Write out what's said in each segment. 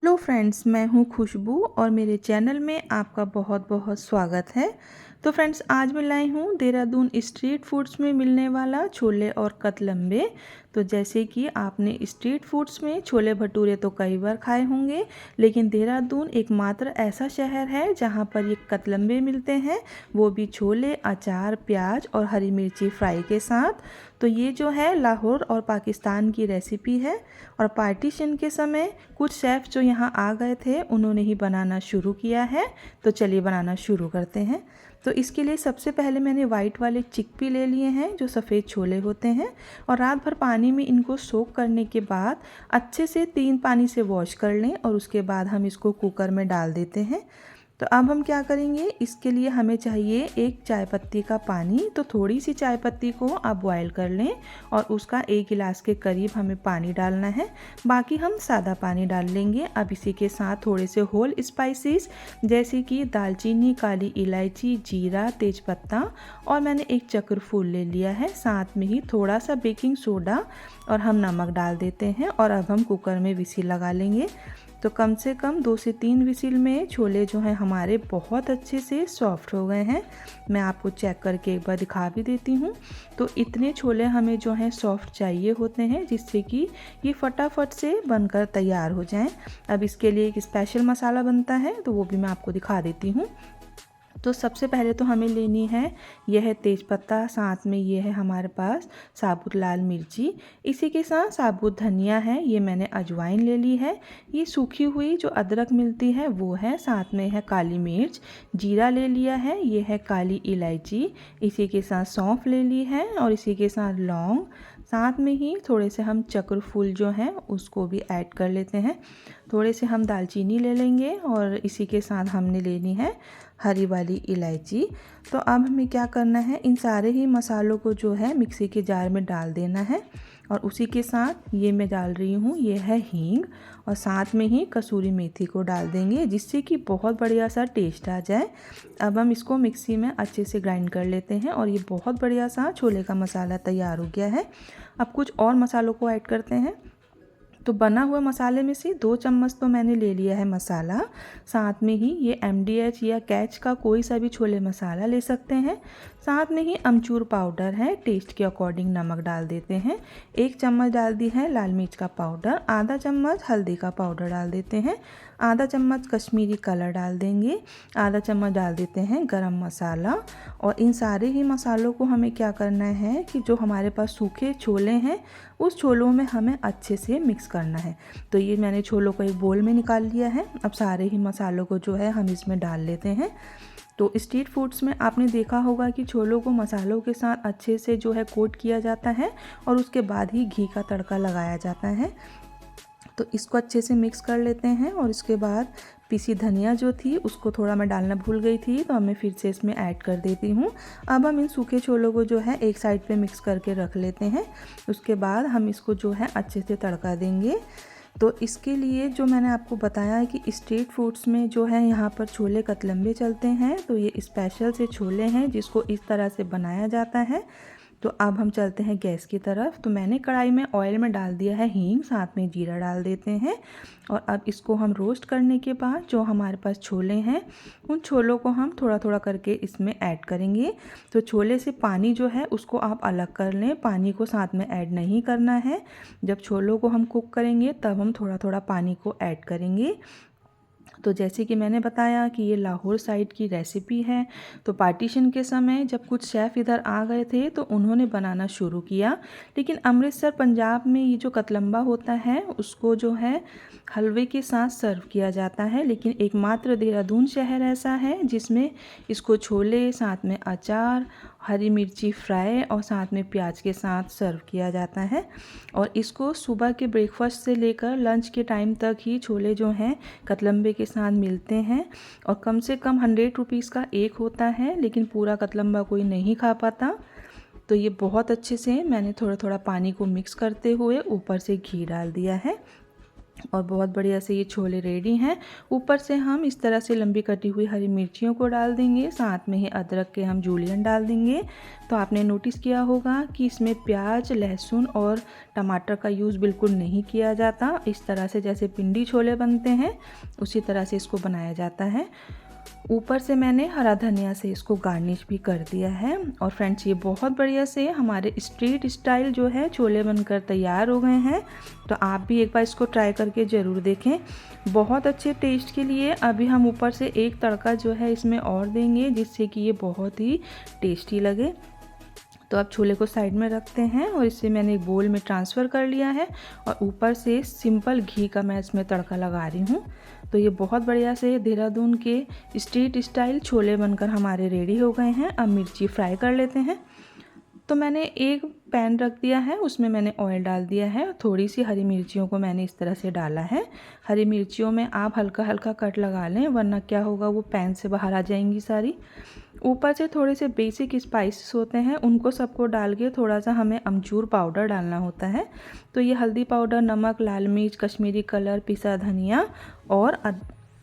Hello friends, मैं हूँ खुशबू और मेरे चैनल में आपका बहुत बहुत स्वागत है। तो फ्रेंड्स, आज मैं लाई हूँ देहरादून स्ट्रीट फूड्स में मिलने वाला छोले और कतलम्बे। तो जैसे कि आपने स्ट्रीट फूड्स में छोले भटूरे तो कई बार खाए होंगे, लेकिन देहरादून एकमात्र ऐसा शहर है जहाँ पर ये कतलम्बे मिलते हैं, वो भी छोले, अचार, प्याज और हरी मिर्ची फ्राई के साथ। तो ये जो है लाहौर और पाकिस्तान की रेसिपी है और पार्टीशन के समय कुछ शेफ़ जो यहाँ आ गए थे उन्होंने ही बनाना शुरू किया है। तो चलिए बनाना शुरू करते हैं। तो इसके लिए सबसे पहले मैंने वाइट वाले चिकपी ले लिए हैं, जो सफ़ेद छोले होते हैं, और रात भर पानी में इनको सोक करने के बाद अच्छे से 3 पानी से वॉश कर लें और उसके बाद हम इसको कुकर में डाल देते हैं। तो अब हम क्या करेंगे, इसके लिए हमें चाहिए 1 चाय पत्ती का पानी। तो थोड़ी सी चाय पत्ती को आप बॉयल कर लें और उसका 1 गिलास के करीब हमें पानी डालना है, बाकी हम सादा पानी डाल लेंगे। अब इसी के साथ थोड़े से होल स्पाइसेस जैसे कि दालचीनी, काली इलायची, जीरा, तेज़पत्ता और मैंने 1 चक्र फूल ले लिया है, साथ में ही थोड़ा सा बेकिंग सोडा और हम नमक डाल देते हैं। और अब हम कुकर में विसिल लगा लेंगे। तो कम से कम 2 से 3 विसिल में छोले जो हैं हमारे बहुत अच्छे से सॉफ्ट हो गए हैं। मैं आपको चेक करके एक बार दिखा भी देती हूँ। तो इतने छोले हमें जो हैं सॉफ्ट चाहिए होते हैं, जिससे कि ये फटाफट से बनकर तैयार हो जाएं। अब इसके लिए एक स्पेशल मसाला बनता है, तो वो भी मैं आपको दिखा देती हूँ। तो सबसे पहले तो हमें लेनी है यह है तेज़पत्ता, साथ में ये है हमारे पास साबुत लाल मिर्ची, इसी के साथ साबुत धनिया है, ये मैंने अजवाइन ले ली है, ये सूखी हुई जो अदरक मिलती है वो है, साथ में है काली मिर्च, जीरा ले लिया है, ये है काली इलायची, इसी के साथ सौंफ ले ली है और इसी के साथ लौंग, साथ में ही थोड़े से हम चक्र फूल जो हैं उसको भी ऐड कर लेते हैं। थोड़े से हम दालचीनी ले लेंगे और इसी के साथ हमने लेनी है हरी वाली इलायची। तो अब हमें क्या करना है, इन सारे ही मसालों को जो है मिक्सी के जार में डाल देना है। और उसी के साथ ये मैं डाल रही हूँ, ये है हींग, और साथ में ही कसूरी मेथी को डाल देंगे, जिससे कि बहुत बढ़िया सा टेस्ट आ जाए। अब हम इसको मिक्सी में अच्छे से ग्राइंड कर लेते हैं और ये बहुत बढ़िया सा छोले का मसाला तैयार हो गया है। अब कुछ और मसालों को ऐड करते हैं। तो बना हुआ मसाले में से 2 चम्मच तो मैंने ले लिया है मसाला, साथ में ही ये MDH या कैच का कोई सा भी छोले मसाला ले सकते हैं, साथ में ही अमचूर पाउडर है, टेस्ट के अकॉर्डिंग नमक डाल देते हैं, 1 चम्मच डाल दी है लाल मिर्च का पाउडर, आधा चम्मच हल्दी का पाउडर डाल देते हैं, आधा चम्मच कश्मीरी कलर डाल देंगे, आधा चम्मच डाल देते हैं गरम मसाला। और इन सारे ही मसालों को हमें क्या करना है कि जो हमारे पास सूखे छोले हैं उस छोलों में हमें अच्छे से मिक्स करना है। तो ये मैंने छोलों को एक बोल में निकाल लिया है। अब सारे ही मसालों को जो है हम इसमें डाल लेते हैं। तो स्ट्रीट फूड्स में आपने देखा होगा कि छोलों को मसालों के साथ अच्छे से जो है कोट किया जाता है और उसके बाद ही घी का तड़का लगाया जाता है। तो इसको अच्छे से मिक्स कर लेते हैं और इसके बाद पीसी धनिया जो थी उसको थोड़ा मैं डालना भूल गई थी, तो अब मैं फिर से इसमें ऐड कर देती हूँ। अब हम इन सूखे छोलों को जो है एक साइड पे मिक्स करके रख लेते हैं। उसके बाद हम इसको जो है अच्छे से तड़का देंगे। तो इसके लिए जो मैंने आपको बताया है कि स्ट्रीट फूड्स में जो है यहाँ पर छोले कतलम्बे चलते हैं, तो ये स्पेशल से छोले हैं जिसको इस तरह से बनाया जाता है। तो अब हम चलते हैं गैस की तरफ। तो मैंने कढ़ाई में ऑयल में डाल दिया है हींग, साथ में जीरा डाल देते हैं। और अब इसको हम रोस्ट करने के बाद जो हमारे पास छोले हैं उन छोलों को हम थोड़ा थोड़ा करके इसमें ऐड करेंगे। तो छोले से पानी जो है उसको आप अलग कर लें, पानी को साथ में ऐड नहीं करना है। जब छोलों को हम कुक करेंगे तब हम थोड़ा थोड़ा पानी को ऐड करेंगे। तो जैसे कि मैंने बताया कि ये लाहौर साइड की रेसिपी है। तो पार्टीशन के समय जब कुछ शेफ़ इधर आ गए थे तो उन्होंने बनाना शुरू किया, लेकिन अमृतसर पंजाब में ये जो कतलम्बा होता है उसको जो है हलवे के साथ सर्व किया जाता है। लेकिन एकमात्र देहरादून शहर ऐसा है जिसमें इसको छोले, साथ में अचार, हरी मिर्ची फ्राई और साथ में प्याज के साथ सर्व किया जाता है। और इसको सुबह के ब्रेकफास्ट से लेकर लंच के टाइम तक ही छोले जो हैं कतलम्बे के साथ मिलते हैं। और कम से कम 100 रुपीज़ का एक होता है, लेकिन पूरा कतलम्बा कोई नहीं खा पाता। तो ये बहुत अच्छे से मैंने थोड़ा थोड़ा पानी को मिक्स करते हुए ऊपर से घी डाल दिया है। और बहुत बढ़िया से ये छोले रेडी हैं। ऊपर से हम इस तरह से लंबी कटी हुई हरी मिर्चियों को डाल देंगे, साथ में ही अदरक के हम जूलियन डाल देंगे। तो आपने नोटिस किया होगा कि इसमें प्याज, लहसुन और टमाटर का यूज़ बिल्कुल नहीं किया जाता। इस तरह से जैसे पिंडी छोले बनते हैं उसी तरह से इसको बनाया जाता है। ऊपर से मैंने हरा धनिया से इसको गार्निश भी कर दिया है। और फ्रेंड्स, ये बहुत बढ़िया से हमारे स्ट्रीट स्टाइल जो है छोले बनकर तैयार हो गए हैं। तो आप भी एक बार इसको ट्राई करके ज़रूर देखें। बहुत अच्छे टेस्ट के लिए अभी हम ऊपर से एक तड़का जो है इसमें और देंगे, जिससे कि ये बहुत ही टेस्टी लगे। तो अब छोले को साइड में रखते हैं और इसे मैंने एक बोल में ट्रांसफ़र कर लिया है और ऊपर से सिंपल घी का मैं इसमें तड़का लगा रही हूँ। तो ये बहुत बढ़िया से देहरादून के स्ट्रीट स्टाइल छोले बनकर हमारे रेडी हो गए हैं। अब मिर्ची फ्राई कर लेते हैं। तो मैंने एक पैन रख दिया है, उसमें मैंने ऑयल डाल दिया है। थोड़ी सी हरी मिर्चियों को मैंने इस तरह से डाला है। हरी मिर्चियों में आप हल्का हल्का कट लगा लें, वरना क्या होगा, वो पैन से बाहर आ जाएंगी सारी। ऊपर से थोड़े से बेसिक स्पाइसेस होते हैं, उनको सबको डाल के थोड़ा सा हमें अमचूर पाउडर डालना होता है। तो ये हल्दी पाउडर, नमक, लाल मिर्च, कश्मीरी कलर, पिसा धनिया और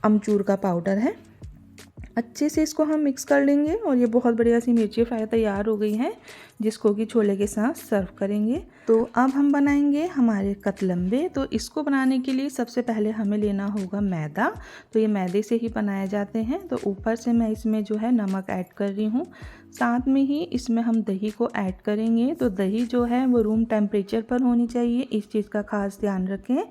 अमचूर का पाउडर है। अच्छे से इसको हम मिक्स कर लेंगे और ये बहुत बढ़िया सी मिर्ची फ्राई तैयार हो गई है, जिसको कि छोले के साथ सर्व करेंगे। तो अब हम बनाएंगे हमारे कतलम्बे। तो इसको बनाने के लिए सबसे पहले हमें लेना होगा मैदा। तो ये मैदे से ही बनाए जाते हैं। तो ऊपर से मैं इसमें जो है नमक ऐड कर रही हूँ, साथ में ही इसमें हम दही को ऐड करेंगे। तो दही जो है वो रूम टेम्परेचर पर होनी चाहिए, इस चीज़ का खास ध्यान रखें।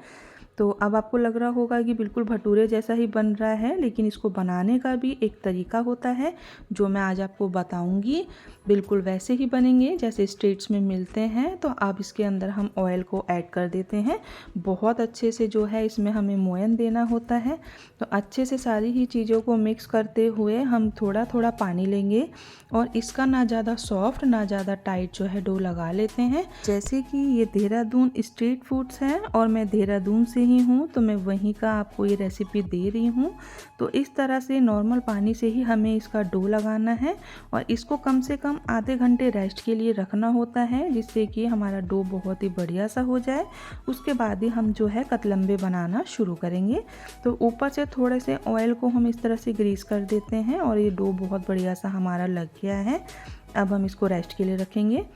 तो अब आपको लग रहा होगा कि बिल्कुल भटूरे जैसा ही बन रहा है, लेकिन इसको बनाने का भी एक तरीका होता है जो मैं आज आपको बताऊंगी। बिल्कुल वैसे ही बनेंगे जैसे स्ट्रीट्स में मिलते हैं। तो अब इसके अंदर हम ऑयल को ऐड कर देते हैं। बहुत अच्छे से जो है इसमें हमें मोयन देना होता है। तो अच्छे से सारी ही चीज़ों को मिक्स करते हुए हम थोड़ा थोड़ा पानी लेंगे और इसका ना ज़्यादा सॉफ्ट ना ज़्यादा टाइट जो है डो लगा लेते हैं। जैसे कि ये देहरादून स्ट्रीट फूड्स हैं और मैं देहरादून से ही हूँ, तो मैं वहीं का आपको ये रेसिपी दे रही हूँ। तो इस तरह से नॉर्मल पानी से ही हमें इसका डो लगाना है और इसको कम से कम आधे घंटे रेस्ट के लिए रखना होता है, जिससे कि हमारा डो बहुत ही बढ़िया सा हो जाए। उसके बाद ही हम जो है कतलम्बे बनाना शुरू करेंगे। तो ऊपर से थोड़े से ऑयल को हम इस तरह से ग्रीस कर देते हैं और ये डो बहुत बढ़िया सा हमारा लग गया है। अब हम इसको रेस्ट के लिए रखेंगे।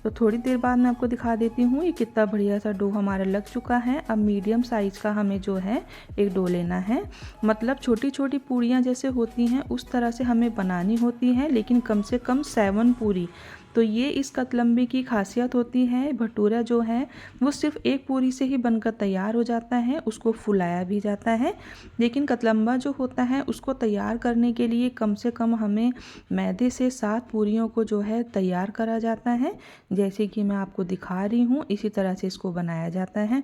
तो थोड़ी देर बाद मैं आपको दिखा देती हूँ ये कितना बढ़िया सा डो हमारा लग चुका है। अब मीडियम साइज़ का हमें जो है एक डो लेना है। मतलब छोटी छोटी पूड़ियाँ जैसे होती हैं उस तरह से हमें बनानी होती हैं, लेकिन कम से कम 7 पूरी। तो ये इस कतलम्बे की खासियत होती है। भटूरा जो है वो सिर्फ एक पूरी से ही बनकर तैयार हो जाता है, उसको फुलाया भी जाता है। लेकिन कतलम्बा जो होता है उसको तैयार करने के लिए कम से कम हमें मैदे से 7 पूरियों को जो है तैयार करा जाता है। जैसे कि मैं आपको दिखा रही हूँ, इसी तरह से इसको बनाया जाता है।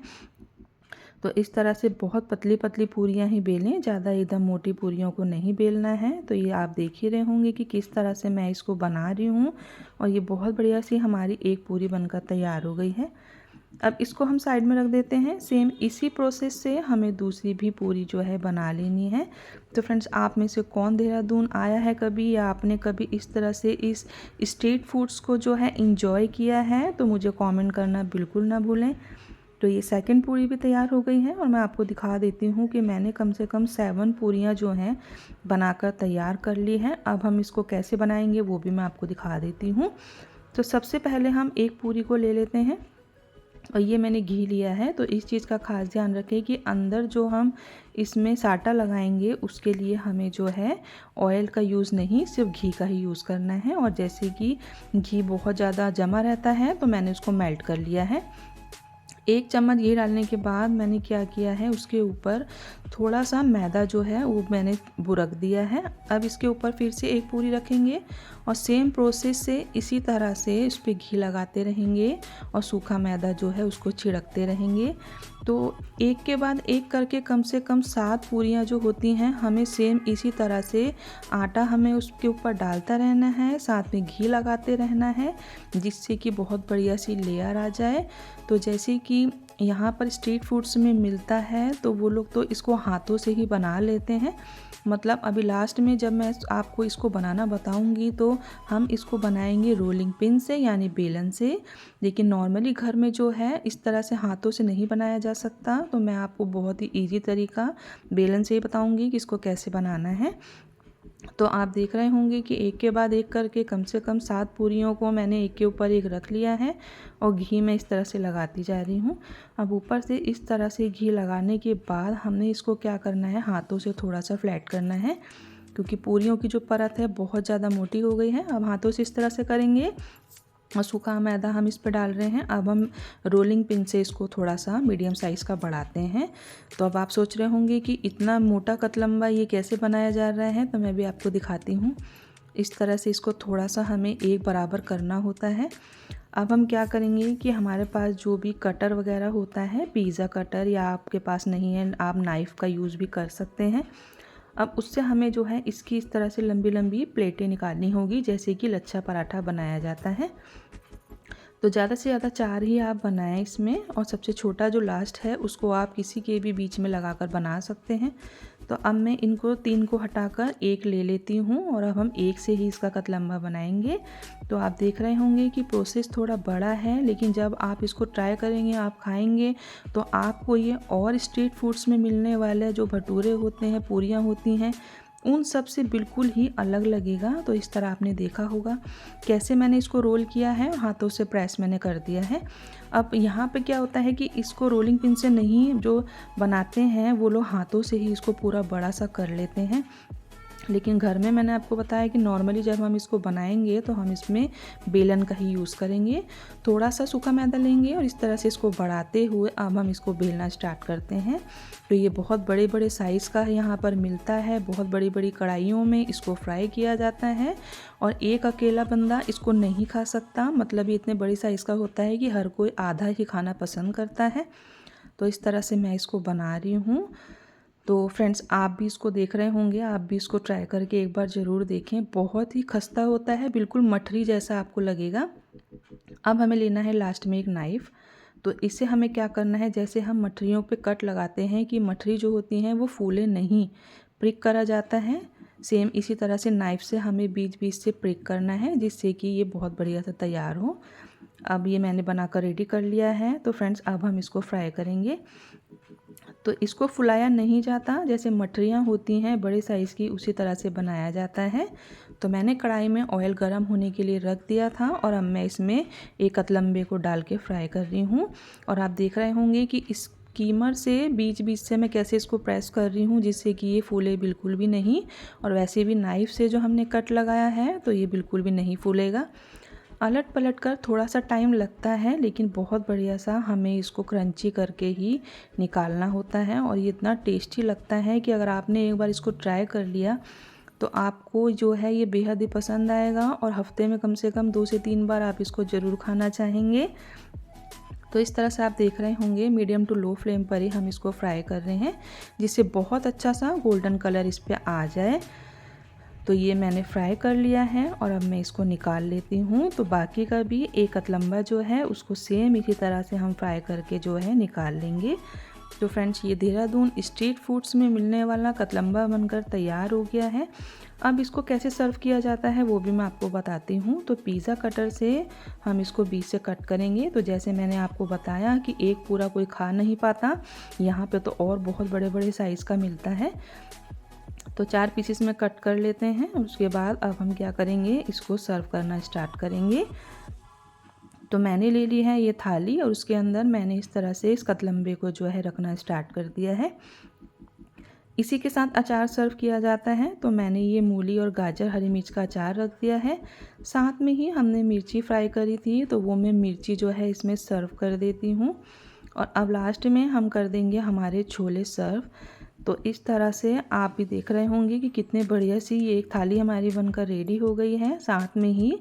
तो इस तरह से बहुत पतली पतली पूरियाँ ही बेलें, ज़्यादा एकदम मोटी पूरियों को नहीं बेलना है। तो ये आप देख ही रहे होंगे कि किस तरह से मैं इसको बना रही हूँ और ये बहुत बढ़िया सी हमारी एक पूरी बनकर तैयार हो गई है। अब इसको हम साइड में रख देते हैं। सेम इसी प्रोसेस से हमें दूसरी भी पूरी जो है बना लेनी है। तो फ्रेंड्स, आप में से कौन देहरादून आया है कभी, या आपने कभी इस तरह से इस स्ट्रीट फूड्स को जो है इंजॉय किया है, तो मुझे कमेंट करना बिल्कुल ना भूलें। तो ये सेकंड पूरी भी तैयार हो गई है और मैं आपको दिखा देती हूँ कि मैंने कम से कम 7 पूरियाँ जो हैं बनाकर तैयार कर ली हैं। अब हम इसको कैसे बनाएंगे वो भी मैं आपको दिखा देती हूँ। तो सबसे पहले हम एक पूरी को ले लेते हैं और ये मैंने घी लिया है। तो इस चीज़ का खास ध्यान रखें कि अंदर जो हम इसमें साटा लगाएंगे उसके लिए हमें जो है ऑयल का यूज़ नहीं, सिर्फ घी का ही यूज़ करना है। और जैसे कि घी बहुत ज़्यादा जमा रहता है तो मैंने उसको मेल्ट कर लिया है। 1 चम्मच घी डालने के बाद मैंने क्या किया है, उसके ऊपर थोड़ा सा मैदा जो है वो मैंने बुरक दिया है। अब इसके ऊपर फिर से एक पूरी रखेंगे और सेम प्रोसेस से इसी तरह से इस पर घी लगाते रहेंगे और सूखा मैदा जो है उसको छिड़कते रहेंगे। तो एक के बाद एक करके कम से कम 7 पूरियाँ जो होती हैं हमें सेम इसी तरह से आटा हमें उसके ऊपर डालता रहना है, साथ में घी लगाते रहना है, जिससे कि बहुत बढ़िया सी लेयर आ जाए। तो जैसे कि यहाँ पर स्ट्रीट फूड्स में मिलता है तो वो लोग तो इसको हाथों से ही बना लेते हैं। मतलब अभी लास्ट में जब मैं आपको इसको बनाना बताऊंगी तो हम इसको बनाएंगे रोलिंग पिन से यानी बेलन से। लेकिन नॉर्मली घर में जो है इस तरह से हाथों से नहीं बनाया जा सकता, तो मैं आपको बहुत ही ईजी तरीका बेलन से ही बताऊंगी कि इसको कैसे बनाना है। तो आप देख रहे होंगे कि एक के बाद एक करके कम से कम 7 पूरियों को मैंने एक के ऊपर एक रख लिया है और घी मैं इस तरह से लगाती जा रही हूँ। अब ऊपर से इस तरह से घी लगाने के बाद हमने इसको क्या करना है, हाथों से थोड़ा सा फ्लैट करना है, क्योंकि पूरियों की जो परत है बहुत ज़्यादा मोटी हो गई है। अब हाथों से इस तरह से करेंगे और सूखा मैदा हम इस पर डाल रहे हैं। अब हम रोलिंग पिन से इसको थोड़ा सा मीडियम साइज़ का बढ़ाते हैं। तो अब आप सोच रहे होंगे कि इतना मोटा कतलम्बा ये कैसे बनाया जा रहा है, तो मैं भी आपको दिखाती हूँ। इस तरह से इसको थोड़ा सा हमें एक बराबर करना होता है। अब हम क्या करेंगे कि हमारे पास जो भी कटर वगैरह होता है, पिज़्ज़ा कटर, या आपके पास नहीं है आप नाइफ़ का यूज़ भी कर सकते हैं। अब उससे हमें जो है इसकी इस तरह से लंबी लंबी प्लेटें निकालनी होगी, जैसे कि लच्छा पराठा बनाया जाता है। तो ज़्यादा से ज़्यादा 4 ही आप बनाएं इसमें, और सबसे छोटा जो लास्ट है उसको आप किसी के भी बीच में लगाकर बना सकते हैं। तो अब मैं इनको 3 को हटाकर एक ले लेती हूँ और अब हम एक से ही इसका कतलम्बा बनाएंगे। तो आप देख रहे होंगे कि प्रोसेस थोड़ा बड़ा है, लेकिन जब आप इसको ट्राई करेंगे, आप खाएंगे, तो आपको ये और स्ट्रीट फूड्स में मिलने वाले जो भटूरे होते हैं, पूरियाँ होती हैं, उन सब से बिल्कुल ही अलग लगेगा। तो इस तरह आपने देखा होगा कैसे मैंने इसको रोल किया है, हाथों से प्रेस मैंने कर दिया है। अब यहाँ पे क्या होता है कि इसको रोलिंग पिन से नहीं जो बनाते हैं वो लोग हाथों से ही इसको पूरा बड़ा सा कर लेते हैं। लेकिन घर में मैंने आपको बताया कि नॉर्मली जब हम इसको बनाएंगे तो हम इसमें बेलन का ही यूज़ करेंगे। थोड़ा सा सूखा मैदा लेंगे और इस तरह से इसको बढ़ाते हुए अब हम इसको बेलना स्टार्ट करते हैं। तो ये बहुत बड़े बड़े साइज़ का यहाँ पर मिलता है, बहुत बड़ी बड़ी कढ़ाइयों में इसको फ्राई किया जाता है और एक अकेला बंदा इसको नहीं खा सकता। मतलब ये इतने बड़ी साइज़ का होता है कि हर कोई आधा ही खाना पसंद करता है। तो इस तरह से मैं इसको बना रही हूँ। तो फ्रेंड्स, आप भी इसको देख रहे होंगे, आप भी इसको ट्राई करके एक बार ज़रूर देखें। बहुत ही खस्ता होता है, बिल्कुल मठरी जैसा आपको लगेगा। अब हमें लेना है लास्ट में एक नाइफ़। तो इससे हमें क्या करना है, जैसे हम मठरियों पे कट लगाते हैं कि मठरी जो होती हैं वो फूले नहीं, प्रिक करा जाता है, सेम इसी तरह से नाइफ़ से हमें बीच बीच से प्रिक करना है, जिससे कि ये बहुत बढ़िया से तैयार हो। अब ये मैंने बनाकर रेडी कर लिया है। तो फ्रेंड्स, अब हम इसको फ्राई करेंगे। तो इसको फुलाया नहीं जाता, जैसे मठरियाँ होती हैं बड़े साइज़ की उसी तरह से बनाया जाता है। तो मैंने कढ़ाई में ऑयल गर्म होने के लिए रख दिया था और अब मैं इसमें एक कतलम्बे को डाल के फ्राई कर रही हूँ। और आप देख रहे होंगे कि इस कीमर से बीच बीच से मैं कैसे इसको प्रेस कर रही हूँ, जिससे कि ये फूले बिल्कुल भी नहीं। और वैसे भी नाइफ़ से जो हमने कट लगाया है तो ये बिल्कुल भी नहीं फूलेगा। अलट पलट कर थोड़ा सा टाइम लगता है, लेकिन बहुत बढ़िया सा हमें इसको क्रंची करके ही निकालना होता है। और ये इतना टेस्टी लगता है कि अगर आपने एक बार इसको ट्राई कर लिया तो आपको जो है ये बेहद ही पसंद आएगा और हफ्ते में कम से कम 2 से 3 बार आप इसको ज़रूर खाना चाहेंगे। तो इस तरह से आप देख रहे होंगे मीडियम टू लो फ्लेम पर ही हम इसको फ्राई कर रहे हैं, जिससे बहुत अच्छा सा गोल्डन कलर इस पर आ जाए। तो ये मैंने फ्राई कर लिया है और अब मैं इसको निकाल लेती हूँ। तो बाकी का भी एक कतलम्बा जो है उसको सेम इसी तरह से हम फ्राई करके जो है निकाल लेंगे। तो फ्रेंड्स, ये देहरादून स्ट्रीट फूड्स में मिलने वाला कतलम्बा बनकर तैयार हो गया है। अब इसको कैसे सर्व किया जाता है वो भी मैं आपको बताती हूँ। तो पिज़्ज़ा कटर से हम इसको बीच से कट करेंगे। तो जैसे मैंने आपको बताया कि एक पूरा कोई खा नहीं पाता, यहाँ पे तो और बहुत बड़े बड़े साइज़ का मिलता है। तो 4 पीसेस में कट कर लेते हैं। उसके बाद अब हम क्या करेंगे, इसको सर्व करना स्टार्ट करेंगे। तो मैंने ले ली है ये थाली और उसके अंदर मैंने इस तरह से इस कतलम्बे को जो है रखना स्टार्ट कर दिया है। इसी के साथ अचार सर्व किया जाता है। तो मैंने ये मूली और गाजर हरी मिर्च का अचार रख दिया है। साथ में ही हमने मिर्ची फ्राई करी थी, तो वो मैं मिर्ची जो है इसमें सर्व कर देती हूँ। और अब लास्ट में हम कर देंगे हमारे छोले सर्व। तो इस तरह से आप भी देख रहे होंगे कि कितने बढ़िया सी ये एक थाली हमारी बनकर रेडी हो गई है। साथ में ही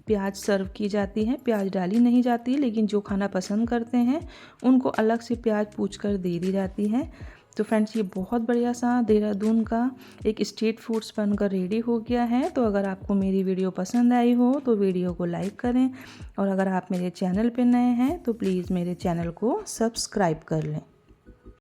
प्याज सर्व की जाती है, प्याज डाली नहीं जाती, लेकिन जो खाना पसंद करते हैं उनको अलग से प्याज पूछ कर दे दी जाती है। तो फ्रेंड्स ये बहुत बढ़िया सा देहरादून का एक स्ट्रीट फूड्स बनकर रेडी हो गया है। तो अगर आपको मेरी वीडियो पसंद आई हो तो वीडियो को लाइक करें और अगर आप मेरे चैनल पे नए हैं तो प्लीज़ मेरे चैनल को सब्सक्राइब कर लें।